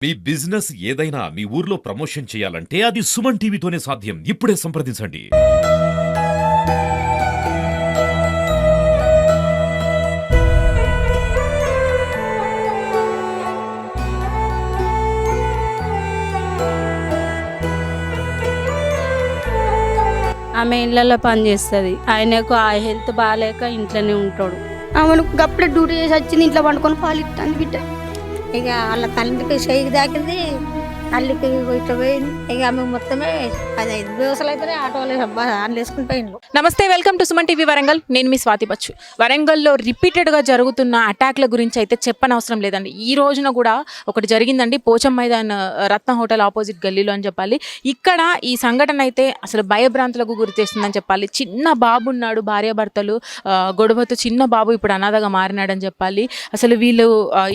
మీ business ఏదైనా మీ ఊర్లో promotion చేయాలంటే అది సుమన్ టీవీతోనే సాధ్యం. ఇప్పుడే సంప్రదించండి. ఆమె ఇళ్ళల్లో పని చేస్తుంది. ఆయనకు ఆ హెల్త్ బాగాలేక ఇంట్లోనే ఉంటాడు. ఆమెను అప్పుడే డ్యూటీ చేసి వచ్చింది, ఇంట్లో పండుకొని పాలు ఇస్తాను బిడ్డ. ఇక వాళ్ళ తల్లికి షేక్ దాకింది, తల్లికి ఇట్లా పోయింది. ఇక ఆమె మొత్తమే 15 ദിവసాలు అయితే ఆటోలో వేసుకుని పోయిండ్రు. నమస్తే, welcome to Suman TV Warangal. నేను మీ స్వాతి బచ్చు. వరంగల్లో రిపీటెడ్గా జరుగుతున్న అటాక్ల గురించి అయితే చెప్పనవసరం లేదండి. ఈ రోజున కూడా ఒకటి జరిగిందండి, పోచం మైదాన్ రత్న హోటల్ ఆపోజిట్ గల్లీలో అని చెప్పాలి. ఇక్కడ ఈ సంఘటన అయితే అసలు భయభ్రాంతులకు గురి చేస్తుందని చెప్పాలి. చిన్న బాబు ఉన్నాడు, భార్యాభర్తలు గొడవతో చిన్న బాబు ఇప్పుడు అనాథగా మారినాడని చెప్పాలి. అసలు వీళ్ళు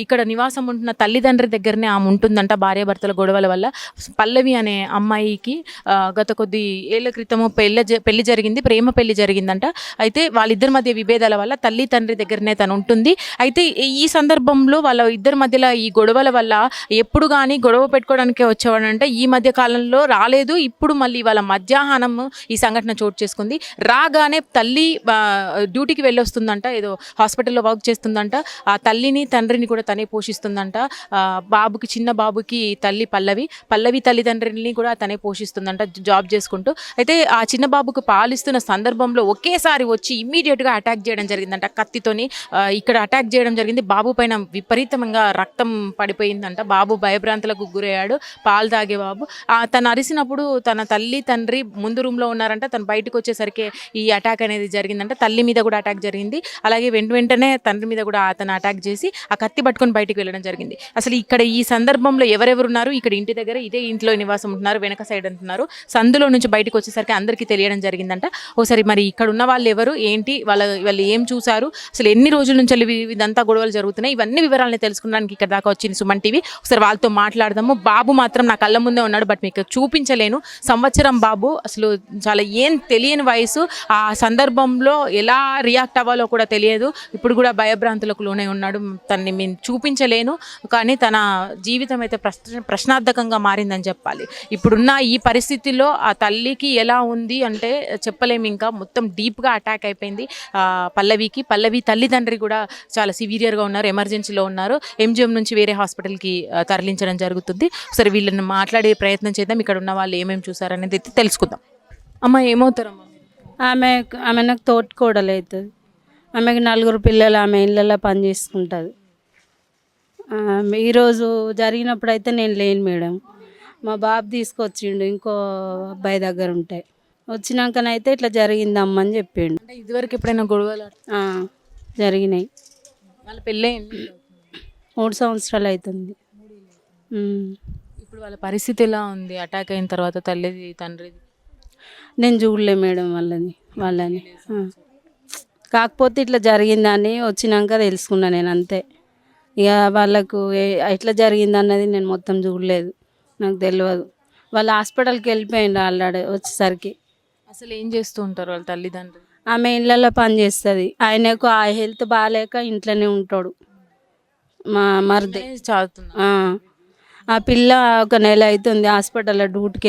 ఇక్కడ నివాసం ఉంటున్న తల్లిదండ్రి దగ్గరనే ఆమె ఉంటుందంట. భార్యాభర్తల గొడవల వల్ల పల్లవి అనే అమ్మాయికి గత కొద్ది ఏళ్ల క్రితము పెళ్లి జరిగింది, ప్రేమ పెళ్లి జరిగిందంట. అయితే వాళ్ళిద్దరి మధ్య విభేదాల వల్ల తల్లి తండ్రి దగ్గరనే తను ఉంటుంది. అయితే ఈ సందర్భంలో వాళ్ళ ఇద్దరి మధ్యలో ఈ గొడవల వల్ల ఎప్పుడు కానీ గొడవ పెట్టుకోవడానికే వచ్చేవాడంటే ఈ మధ్య కాలంలో రాలేదు. ఇప్పుడు మళ్ళీ వాళ్ళ మధ్యాహ్నం ఈ సంఘటన చోటు చేసుకుంది. రాగానే తల్లి డ్యూటీకి వెళ్ళొస్తుందంట, ఏదో హాస్పిటల్లో వర్క్ చేస్తుందంట. ఆ తల్లిని తండ్రిని కూడా తనే పోషిస్తుందంట. బాబుకి, చిన్న బాబుకి తల్లి పల్లవి తల్లిదండ్రులని కూడా తనే పోషిస్తుందంట జాబ్ చేసుకుంటూ. అయితే ఆ చిన్న బాబుకు పాలిస్తున్న సందర్భంలో ఒకేసారి వచ్చి ఇమ్మీడియట్గా అటాక్ చేయడం జరిగిందంట, కత్తితోని ఇక్కడ అటాక్ చేయడం జరిగింది. బాబు పైన విపరీతంగా రక్తం పడిపోయిందంట. బాబు భయభ్రాంతులకు గురయ్యాడు, పాలు తాగే బాబు. తను అరిసినప్పుడు తన తల్లి తండ్రి ముందు రూమ్లో ఉన్నారంట. తను బయటకు వచ్చేసరికి ఈ అటాక్ అనేది జరిగిందంట. తల్లి మీద కూడా అటాక్ జరిగింది, అలాగే వెంటనే తండ్రి మీద కూడా అతను అటాక్ చేసి ఆ కత్తి పట్టుకొని బయటకు వెళ్ళడం జరిగింది. అసలు ఇక్కడ ఈ సందర్భంలో ఎవరెవరు ఉన్నారు, ఇక్కడ ఇంటి దగ్గర ఇదే ఇంట్లో నివాసం ఉంటున్నారు, వెనక సైడ్ అంటున్నారు. సందులో నుంచి బయటకు వచ్చేసరికి అందరికీ తెలియడం జరిగిందంట. ఒకసారి మరి ఇక్కడ ఉన్న వాళ్ళు ఎవరు, ఏంటి, వాళ్ళు ఏం చూసారు, అసలు ఎన్ని రోజుల నుంచి ఇదంతా గొడవలు జరుగుతున్నాయి, ఇవన్నీ వివరాలని తెలుసుకోవడానికి ఇక్కడ దాకా వచ్చింది సుమన్ టీవీ. ఒకసారి వాళ్ళతో మాట్లాడదాము. బాబు మాత్రం నా కళ్ళ ముందే ఉన్నాడు, బట్ మీకు చూపించలేను. సంవత్సరం బాబు, అసలు చాలా ఏం తెలియని వయసు. ఆ సందర్భంలో ఎలా రియాక్ట్ అవ్వాలో కూడా తెలియదు. ఇప్పుడు కూడా భయభ్రాంతులకు లోనే ఉన్నాడు. తనని మేము చూపించలేను, కానీ తన జీవితం అయితే ప్రశ్నార్థకంగా మారిందని చెప్పాలి. ఇప్పుడున్న ఈ పరిస్థితిలో ఆ తల్లికి ఎలా ఉంది అంటే చెప్పలేము. ఇంకా మొత్తం డీప్గా అటాక్ అయిపోయింది పల్లవి తల్లిదండ్రి కూడా చాలా సివియర్గా ఉన్నారు, ఎమర్జెన్సీలో ఉన్నారు. ఎంజిఎం నుంచి వేరే హాస్పిటల్కి తరలించడం జరుగుతుంది. సరే, వీళ్ళని మాట్లాడే ప్రయత్నం చేద్దాం. ఇక్కడ ఉన్న వాళ్ళు ఏమేమి చూసారనేది తెలుసుకుందాం. అమ్మ, ఏమవుతారమ్మా? ఆమె నాకు తోటికోడలు అవుతుంది. ఆమెకి 4 పిల్లలు, ఆమె ఇళ్ళల్లో పని చేసుకుంటుంది. ఈరోజు జరిగినప్పుడు అయితే నేను లేను మేడం. మా బాబు తీసుకొచ్చిండు ఇంకో అబ్బాయి దగ్గర ఉంటే. వచ్చినాకనైతే ఇట్లా జరిగిందమ్మని చెప్పిండు. అంటే ఇదివరకు ఎప్పుడైనా గొడవలు జరిగినాయి. వాళ్ళ పెళ్ళి 3 సంవత్సరాలు అవుతుంది. ఇప్పుడు వాళ్ళ పరిస్థితి ఎలా ఉంది అటాక్ అయిన తర్వాత, తల్లిది తండ్రిది? నేను చూడలే మేడం వాళ్ళని. కాకపోతే ఇట్లా జరిగిందని వచ్చినాక తెలుసుకున్నా నేను, అంతే. ఇక వాళ్ళకు ఎట్లా జరిగింది అన్నది నేను మొత్తం చూడలేదు, నాకు తెలియదు. వాళ్ళు హాస్పిటల్కి వెళ్ళిపోయిండు ఆల్రెడీ వచ్చేసరికి. అసలు ఏం చేస్తూ ఉంటారు వాళ్ళ తల్లిదండ్రులు? ఆమె ఇళ్ళల్లో పని చేస్తుంది. ఆయనకు ఆ హెల్త్ బాగాలేక ఇంట్లోనే ఉంటాడు. మా మరిది చదువుతున్నా. ఆ పిల్ల 1 నెల అవుతుంది హాస్పిటల్లో డ్యూటీకి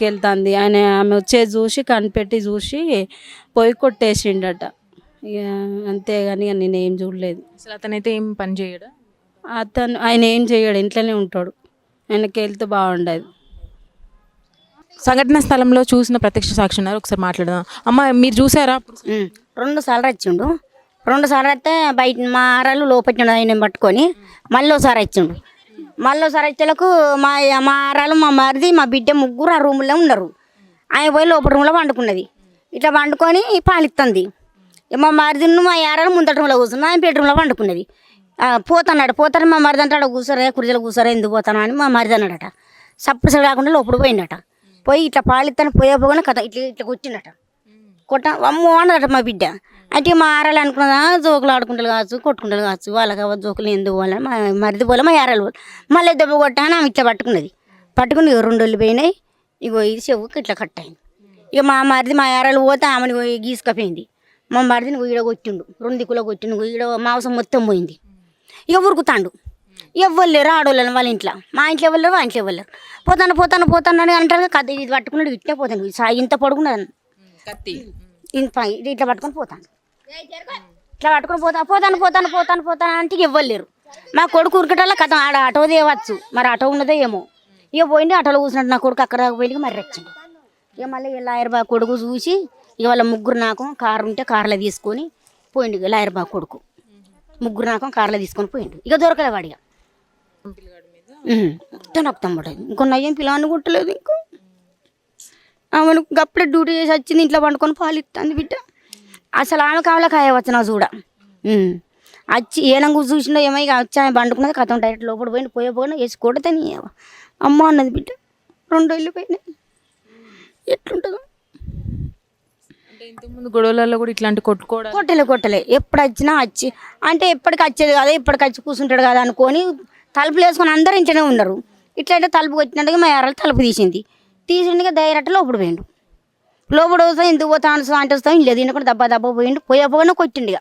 వెళ్తుంది. ఆమె వచ్చేది చూసి కనిపెట్టి చూసి పొయ్యి కొట్టేసిండట. ఇక అంతేగాని నేను ఏం చూడలేదు. అసలు అతనైతే ఏం పని చేయడా? ఆయన ఏం చేయడు, ఇంట్లోనే ఉంటాడు. ఆయనకి హెల్త్ బాగుండదు. సంఘటన స్థలంలో చూసిన ప్రత్యక్ష సాక్షి ఉన్నారు, ఒకసారి మాట్లాడదాం. అమ్మ, మీరు చూసారా? 2 సార్లు వచ్చిండు. 2 సార్లు అయితే బయట మా ఆరాలు లోపట్టిండు ఆయన పట్టుకొని. మళ్ళీ ఒకసారి వచ్చిండు. వచ్చేలకు మా ఆరాలు, మా మరిది, మా బిడ్డ ముగ్గురు ఆ రూమ్లో ఉన్నారు. ఆయన పోయి లోపల రూమ్లో వండుకున్నది. ఇట్లా వండుకొని పాలిస్తుంది. మా మరిదిను మా ఆరాలు ముందట రూమ్లో కూర్చున్నా, ఆయన బెడ్రూమ్లో వండుకున్నది. పోతాను మా మరిది అంటే కూర్చోరే, కుర్చీలో కూర్చోరే, ఎందుకు పోతాను అని మా మరిది అన్నాడట. సప్పుడు కాకుండా లోపల పోయిందట. పోయి ఇట్లా పాలిస్తాను పోయే కథ ఇట్లా కొట్టిండట. అమ్మో అన్నదట మా బిడ్డ. అంటే మా ఆరాలు అనుకున్నదా జోకులు ఆడుకుంటారు కావచ్చు, కొట్టుకుంటారు కావచ్చు, వాళ్ళకి జోకులు ఎందుకు పోవాలని మా మరిది పోలే, మా ఆరాలు పోలే. మళ్ళీ దెబ్బ కొట్టాను, ఆమె ఇట్లా పట్టుకుని 2 రోజులు పోయినాయి. ఇగో ఇది చెవుకి ఇట్లా కట్ అయింది. ఇక మా మరిది మా ఆరాలు పోతే ఆమెను గీసుకపోయింది. మా మరిదిని ఈడ కొట్టిండు, 2 దిక్కులో కొట్టిండు. ఈడ మాంసం మొత్తం పోయింది. ఇక ఉరుకుతాండు. ఎవ్వరు లేరు ఆడవాళ్ళని వాళ్ళ ఇంట్లో, మా ఇంట్లో ఎవరు లేరు, వాళ్ళ ఇంట్లో ఎవరు లేరు. పోతాను అని అంటారు. కథ ఇది పట్టుకున్నాడు ఇట్టే పోతాను, ఇంత పొడుగున్నది కత్తి ఇట్లా పట్టుకొని పోతాను, ఇట్లా పట్టుకొని పోతాను అంటే ఎవ్వరు లేరు. మా కొడుకు ఉరికటల్లా కథ ఆడ ఆటో తేవచ్చు, మరి ఆటో ఉన్నదో ఏమో. ఇక పోయింది ఆటోలో కూర్చున్నట్టు నా కొడుకు అక్కడ పోయింది మరి వచ్చిండు. ఇక మళ్ళీ లాయర్ బాబు కొడుకు చూసి ఇక వాళ్ళ ముగ్గురు నాకు కారు ఉంటే కారులో తీసుకొని పోయిండు. ఇక లాయర్ బాబు కొడుకు ముగ్గురు నాకు కారులో తీసుకొని పోయిండు. ఇక దొరకలే వాడిగా నాకు తమ్ముడు ఇంకో నయ్యం పిల్లని కుట్టలేదు. ఇంకో ఆమెను అప్పుడే డ్యూటీ చేసి వచ్చింది, ఇంట్లో పండుకొని పాలు ఇస్తుంది బిడ్డ. అసలు ఆమె కావాలా కాయవచ్చు నా చూడ వచ్చి ఏనంగా చూసిండో ఏమో. ఇక వచ్చి ఆమె పండుకున్నది కథం డైరెక్ట్ లోపల పోయినా వేసి కొడతాని అమ్మ అన్నది బిడ్డ. 2 రోజులు పోయినాయి. ఎట్లుంటుందో ఇంతకుముందు గొడవలలో కూడా ఇట్లాంటి కొట్టలే ఎప్పుడు వచ్చినా వచ్చి అంటే ఎప్పటికి వచ్చేది కదా, ఇప్పటికి వచ్చి కూర్చుంటాడు కదా అనుకొని తలుపులు వేసుకొని అందరూ ఇంట్లోనే ఉన్నారు. ఇట్లయితే తలుపు వచ్చినట్టుగా మా యారాలు తలుపు తీసిండుగా డైరెక్ట్ లోపల పోయిండు. లోపల వస్తాం ఎందుకు పోతా అంటే వస్తాం లేదు ఇంట్లో దబ్బా పోయిండు. పోయినా కొట్టిండు. ఇక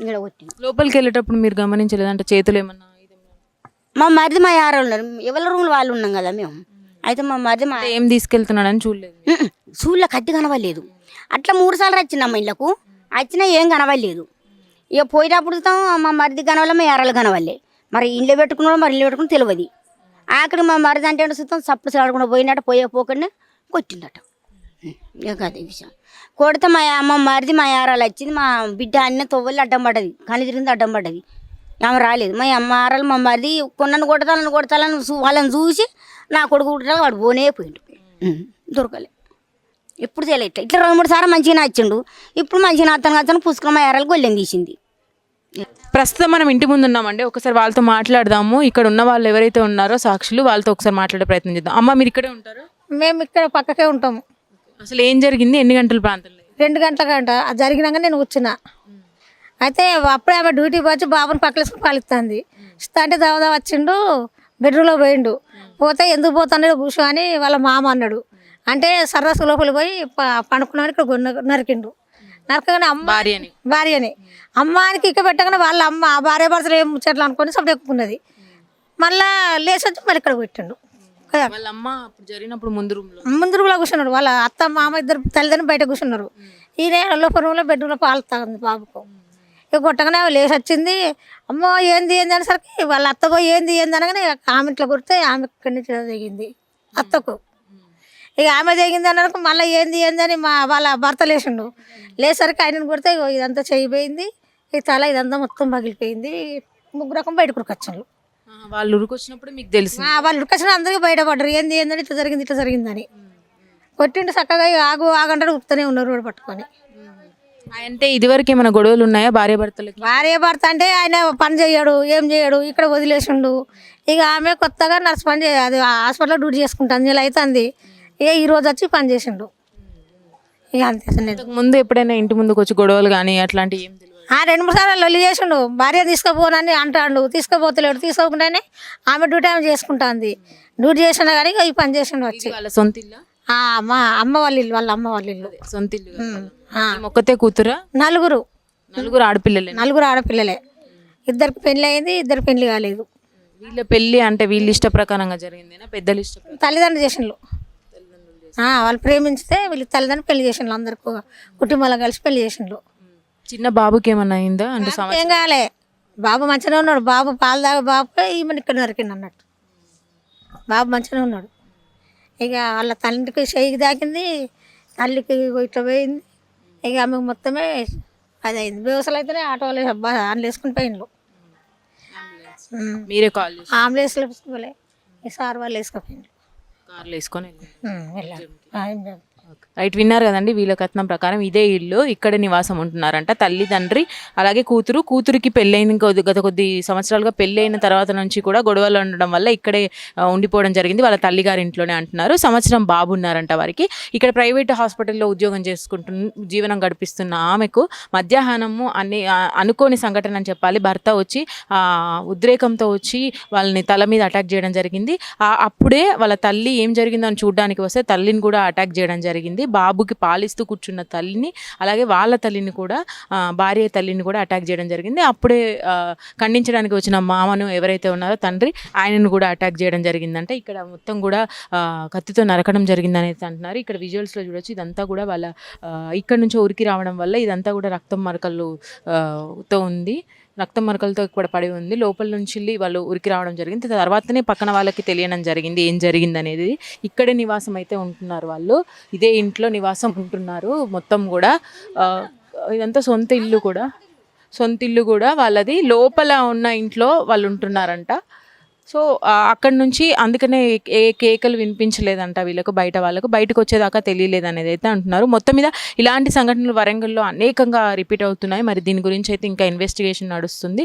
ఇక్కడ కొట్టిండు. లోపలికి వెళ్ళేటప్పుడు మీరు గమనించలేదు అంటే చేతులు ఏమన్నా? మా మరిది మా యారాలు ఉన్నారు, ఎవరి రూమ్లో వాళ్ళు ఉన్నాం కదా మేము. అయితే మా మరిది ఏం తీసుకెళ్తున్నాడని చూడలేదు, సూళ్ళ కత్తి కనవలేదు. అట్లా 3 సార్లు వచ్చిందమ్మ ఇళ్ళకు, వచ్చినా ఏం కనవలేదు. ఇక పోయేటప్పుడు మా మరిది కనవలే, మా యారాలు కనవలే. మరి ఇంట్లో పెట్టుకున్నాడు, మరి ఇల్లు పెట్టుకుని తెలియదు. ఆఖరి మా మరిది అంటే సుతం సప్పుడు సాడకుండా పోయినట్టు పోకుండా కొట్టిండట. ఇక అదే విషయం. కొడితే మా మరిది మా యారాలు వచ్చింది. మా బిడ్డ అన్న తొవ్వలు అడ్డం పడ్డది, కని తిరిగింది అడ్డం పడ్డది. ఆమె రాలేదు. మా యారాలు మా మరిది కొన్నను కొడతాలని వాళ్ళని చూసి నా కొడుకు కుట్టాలి, వాడు పోయిండు. దొరకలే. ఎప్పుడు తెలియట్లే. ఇట్లా 2-3 సార్లు మంచిగా నచ్చిండు. ఇప్పుడు మంచిగా అతను పుస్తకం మా యారాలు గొల్లెం తీసింది. ప్రస్తుతం మనం ఇంటి ముందు ఉన్నామండి, ఒకసారి వాళ్ళతో మాట్లాడదాము. ఇక్కడ ఉన్న వాళ్ళు ఎవరైతే ఉన్నారో సాక్షులు, వాళ్ళతో ఒకసారి మాట్లాడే ప్రయత్నం చేద్దాం. అమ్మ మీరు ఇక్కడే ఉంటారు? మేము ఇక్కడ పక్కకే ఉంటాము. అసలు ఏం జరిగింది, ఎన్ని గంటల ప్రాంతంలో? 2 గంటల గంట జరిగినాక నేను కూర్చున్నా. అయితే అప్పుడే ఆమె డ్యూటీకి వచ్చి బాబుని పక్కలేసుకుని పాలిస్తుంది. అంటే దావదా వచ్చిండు, బెడ్రూమ్లో పోయిండు. పోతే ఎందుకు పోతాడు కూర్చో అని వాళ్ళ మామ అన్నాడు. అంటే సర్రసు లోపలి పోయి పండుకున్నామని ఇక్కడ నరికిండు. నరకగానే భార్యని అమ్మానికి ఇక్క పెట్టగానే వాళ్ళ అమ్మ భార్య భర్తలు ఏం ముచ్చట్లు అనుకొని సబ్జెక్ట్ ఎక్కున్నది. మళ్ళా లేచి వచ్చి మళ్ళీ ఇక్కడ పెట్టిండు. ముందు రూమ్లో కూర్చున్నాడు. వాళ్ళ అత్త మామ ఇద్దరు తల్లిదండ్రులు బయట కూర్చున్నారు. ఈయన లోపల రూమ్లో బెడ్రూమ్లో పాలు తాగింది బాబుకు. ఇక కొట్టగానే లేచి వచ్చింది. అమ్మో ఏంది అనేసరికి వాళ్ళ అత్త పోయి ఏంది అనగానే ఆమె ఇట్లా కొడితే ఆమె ఇక్కడి నుంచి దిగింది అత్తకు. ఇక ఆమె దిగింది అన్నకు మళ్ళీ ఏంది అని వాళ్ళ భర్త లేచిండు. లేసరికి ఆయనను కొడితే ఇదంతా చేయిపోయింది, ఈ తల ఇదంతా మొత్తం పగిలిపోయింది. 3 రకం బయట ఉరికొచ్చారు. వాళ్ళు ఉరికొచ్చినప్పుడు మీకు తెలుసు? వాళ్ళు ఉరికొచ్చిన అందరికీ బయటపడ్డారు. ఏంది ఇట్లా జరిగిందని. కొట్టిండు చక్కగా ఆగంటాడు ఉరుకుతూనే ఉన్నారు రోడ్డు పట్టుకొని. అంటే ఇదివరకు ఏమైనా గొడవలు ఉన్నాయా భార్య భర్తలకి? భార్య భర్త అంటే ఆయన పని చేయడు, ఏం చేయడు, ఇక్కడ వదిలేసిండు. ఇక ఆమె కొత్తగా నర్సు పని అది హాస్పిటల్లో డ్యూటీ చేసుకుంటాను, నెల అవుతుంది. ఇక ఈరోజు వచ్చి పని చేసిండు. ఇక అంతే. ముందు ఎప్పుడైనా ఇంటి ముందుకు వచ్చి గొడవలు కానీ అట్లాంటివి ఏం తెలియదు? 2-3 సార్లు లొల్లి చేసిండు. భార్య తీసుకుపోనని అంటాడు, తీసుకోపోతలేడు. తీసుకోకుండానే ఆమె డ్యూటీ ఆమె చేసుకుంటుంది. డ్యూటీ చేసినా కానీ ఈ పని చేసిండు వచ్చి. వాళ్ళ సొంత ఇల్లు? మా అమ్మ వాళ్ళ ఇల్లు, వాళ్ళ అమ్మ వాళ్ళ ఇల్లు. సొంత ఇల్లు. ఒక్కతే కూతురా? 4 ఆడపిల్లలే? 4 ఆడపిల్లలే. 2 పెళ్లి అయింది, 2 పెళ్లి కాలేదు. వీళ్ళ పెళ్లి అంటే వీళ్ళ ఇష్ట ప్రకారంగా జరిగిందేనా, పెద్దలు ఇష్ట? తల్లిదండ్రులు చేసిండ్రు. వాళ్ళు ప్రేమించితే వీళ్ళు తల్లిదండ్రులు పెళ్లి చేసిండ్రు. అందరికి కుటుంబాలు కలిసి పెళ్లి చేసిండ్రు. చిన్న బాబుకి ఏమన్నా అయిందా? అంటే ఏం కాలే, బాబు మంచిగానే ఉన్నాడు. బాబు పాలు తాగే బాబుకే ఈమెను ఇక్కడ నరికిండు అన్నట్టు. బాబు మంచిగానే ఉన్నాడు. ఇక వాళ్ళ తల్లికి చేయికి తాకింది, తల్లికి ఇట్లా పోయింది. ఇక ఆమెకు మొత్తమే అది అయింది. బేవసలు అయితేనే ఆటోలు ఆన్లు వేసుకుని పోయిండ్రు. మీరే కాల్ చేసి? అంబులెన్స్లో వేసుకోలే, ఈ సార్ వాళ్ళు వేసుకుపోయిండ్రు. కార్లు వేసుకొని వెళ్ళారు. రైట్, విన్నారు కదండి. వీళ్ళ కథనం ప్రకారం ఇదే ఇల్లు, ఇక్కడ నివాసం ఉంటున్నారంట. తల్లి తండ్రి అలాగే కూతురికి పెళ్ళైన గత కొద్ది సంవత్సరాలుగా పెళ్ళైన తర్వాత నుంచి కూడా గొడవలు ఉండడం వల్ల ఇక్కడే ఉండిపోవడం జరిగింది. వాళ్ళ తల్లిగారి ఇంట్లోనే అంటున్నారు. సంవత్సరం బాబు ఉన్నారంట వారికి. ఇక్కడ ప్రైవేట్ హాస్పిటల్లో ఉద్యోగం జీవనం గడిపిస్తున్న ఆమెకు మధ్యాహ్నము అనుకోని సంఘటన అని చెప్పాలి, భర్త వచ్చి ఉద్రేకంతో వచ్చి వాళ్ళని తల మీద అటాక్ చేయడం జరిగింది. అప్పుడే వాళ్ళ తల్లి ఏం జరిగిందో అని చూడడానికి వస్తే తల్లిని కూడా అటాక్ చేయడం జరిగింది. జరిగింది. బాబుకి పాలిస్తూ కూర్చున్న తల్లిని, అలాగే వాళ్ళ తల్లిని కూడా, భార్య తల్లిని కూడా అటాక్ చేయడం జరిగింది. అప్పుడే ఖండించడానికి వచ్చిన మామను ఎవరైతే ఉన్నారో తండ్రి, ఆయనను కూడా అటాక్ చేయడం జరిగిందంటే ఇక్కడ మొత్తం కూడా కత్తితో నరకడం జరిగిందని అయితే అంటున్నారు. ఇక్కడ విజువల్స్లో చూడొచ్చు, ఇదంతా కూడా వాళ్ళ ఇక్కడ నుంచి ఉరికి రావడం వల్ల ఇదంతా కూడా రక్తం మరకలతో ఉంది, రక్తం మరకలతో ఇక్కడ పడి ఉంది. లోపల నుంచి వాళ్ళు ఉరికి రావడం జరిగింది. తర్వాతనే పక్కన వాళ్ళకి తెలియడం జరిగింది ఏం జరిగింది అనేది. ఇక్కడే నివాసం అయితే ఉంటున్నారు వాళ్ళు, ఇదే ఇంట్లో నివాసం ఉంటున్నారు. మొత్తం కూడా ఇదంతా సొంత ఇల్లు కూడా వాళ్ళది. లోపల ఉన్న ఇంట్లో వాళ్ళు ఉంటున్నారంట. సో అక్కడి నుంచి అందుకనే ఏ కేకలు వినిపించలేదంట వీళ్ళకు, బయటకు వచ్చేదాకా తెలియలేదు అనేది అయితే అంటున్నారు. మొత్తం మీద ఇలాంటి సంఘటనలు వరంగల్లో అనేకంగా రిపీట్ అవుతున్నాయి. మరి దీని గురించి అయితే ఇంకా ఇన్వెస్టిగేషన్ నడుస్తుంది,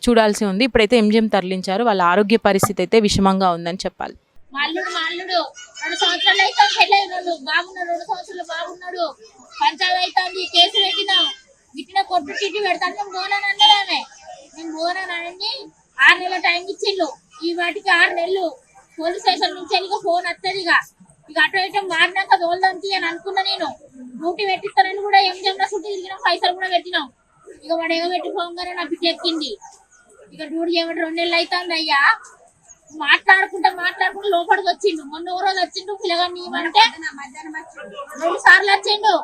చూడాల్సి ఉంది. ఇప్పుడైతే ఎంజిఎం తరలించారు. వాళ్ళ ఆరోగ్య పరిస్థితి అయితే విషమంగా ఉందని చెప్పాలి. అల్లుడు 2 సంవత్సరాలు అయితే బాగున్నాడు, 2 సంవత్సరాలు బాగున్నాడు. పంచాయతీ అవుతుంది, కేసు పెట్టినాం, ఇట్లా కొట్టు చిట్టి పెడతాను. నేను పోనాను అన్నదామే, నేను పోనానని 6 నెలల టైం ఇచ్చిండు. ఈ వాటికి 6 నెలలు పోలీస్ స్టేషన్ నుంచి ఇక ఫోన్ వస్తుంది. ఇక అటు ఇటు మారినాక తోలుదాంతి అని అనుకున్నా. నేను డ్యూటీ పెట్టిస్తానని కూడా ఎంజంలో చుట్టూ తిరిగినాం, పైసలు కూడా పెట్టినాం. ఇక వాడు ఎగబెట్టి పోగానే నా బిడ్డ ఎక్కింది. ఇక డ్యూటీ చేయబట్టి 2 నెలలు అవుతుంది అయ్యా. మాట్లాడుకుంటా లోపలికి వచ్చిండు. మొన్న ఓ రోజు వచ్చిండు, పిల్లగాడిని ఇవ్వమంటే 2 సార్లు వచ్చిండు.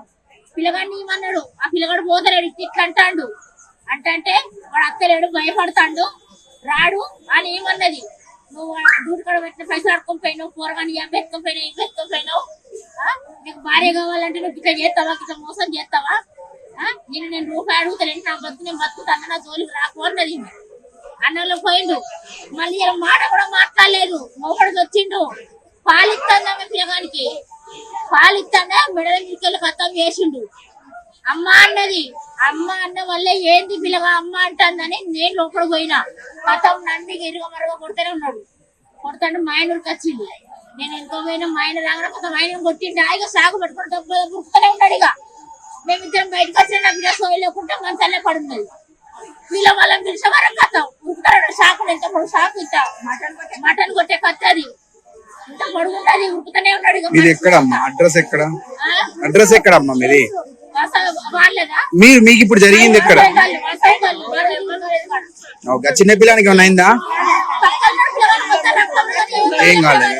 పిల్లగాడిని ఇవ్వమన్నాడు, ఆ పిల్లగాడు పోతలేడు, ఇట్లా అంటాడు. అంటే వాడు అత్తలేడు, భయపడతాడు, రాడు అని ఏమన్నది. నువ్వు డ్యూటీ కూడా పెట్టిన పైసలు అడుకొని పోయినావు, కూరగాని ఎత్తుకొని నీకు భార్య కావాలంటే నువ్వు ఇట్లా చేస్తావా, ఇట్లా మోసం చేస్తావా? నేను రూపాయి అడుగుతాను, నా బతుకు నేను బతుకుతాను, నా జోలికి రాకు అన్నది. అన్నంలో పోయిండు. మళ్ళీ ఇలా మాట కూడా మాట్లాడలేదు. మోపడికి వచ్చిండు, పాలిస్తాను ఆమె పిల్లగానికి, పాలిస్తానే మెడల మీదకెళ్ళి కథం చేసిండు. అమ్మ అన్నది, అమ్మ అన్న వల్ల ఏంది పిల్లగా అమ్మ అంటుందని నేను లోపలికి పోయినా. కథం నన్ను ఇరుగ మరగ కొడుతూనే ఉన్నాడు. కొడతాడు మా ఆయనకి వచ్చిండు. నేను ఎంతో పోయినా మా ఆయన రాగానే కొత్త మా ఆయన కొట్టిండు. ఇక సాగు పెట్టుకుని దొరుకుతూనే ఉన్నాడు. ఇక మేమిద్దరం బయటకు వచ్చిన నా బిడ్డ సోయి లేకుంటే మంచాలే పడున్నది. వీళ్ళ వాళ్ళని పిలిచే వరకు కథం ఉరుకుతాడు. షాకులు ఎంత పొడుగు షాకు, ఇంత మటన్ కొట్టే కత్తది, ఇంత పొడుగుంటది, ఉరుకుతూనే ఉన్నాడు. అడ్రస్ ఎక్కడమ్మా మీది? వాళ్ళదా మీకు ఇప్పుడు జరిగింది ఎక్కడ? చిన్న పిల్లానికి ఏమైనా అయిందా? ఏం కాలేదు.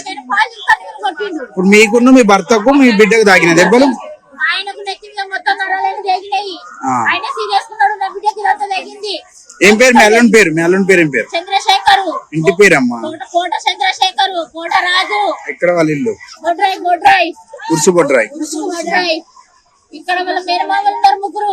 ఇప్పుడు మీకున్న మీ భర్తకు మీ బిడ్డకు తాకిన దెబ్బలు? ఆయనకు నెత్తి మీద మొత్తం నరాలు తెగినాయి. ఆయన సీరియస్ ఉన్నాడు, నా బిడ్డకి ఇదంతా తెగింది. ఏం పేరు? మీ అల్లుని పేరు ఏం పేరు? చంద్రశేఖరు. ఇంటి పేరమ్మా? కోట చంద్రశేఖరు, కోట రాజు. ఎక్కడ వాళ్ళ ఇల్లు? బొడ్రాయి ఉర్సు బొడ్రాయి. ఇక్కడ వాళ్ళ మేనమామలు ఉన్నారు 3.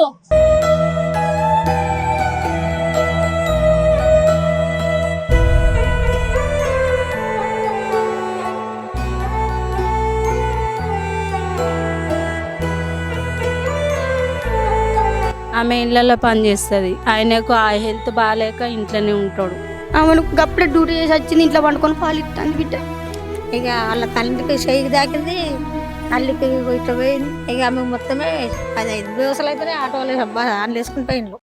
ఆమె ఇళ్ళల్లో పని చేస్తుంది, ఆయనకు ఆ హెల్త్ బాగాలేక ఇంట్లోనే ఉంటాడు. ఆమెను అప్పుడే డ్యూటీ చేసి వచ్చింది, ఇంట్లో పండుకొని పాలు ఇస్తాను బిడ్డ. ఇక వాళ్ళ తల్లికి చేయికి దాకింది, అల్లికి ఇట్లా పోయింది. ఇక ఆమె మొత్తమే 15 ദിവసాలు అయితే ఆటోలు వేసుకుని పోయిండ్రు.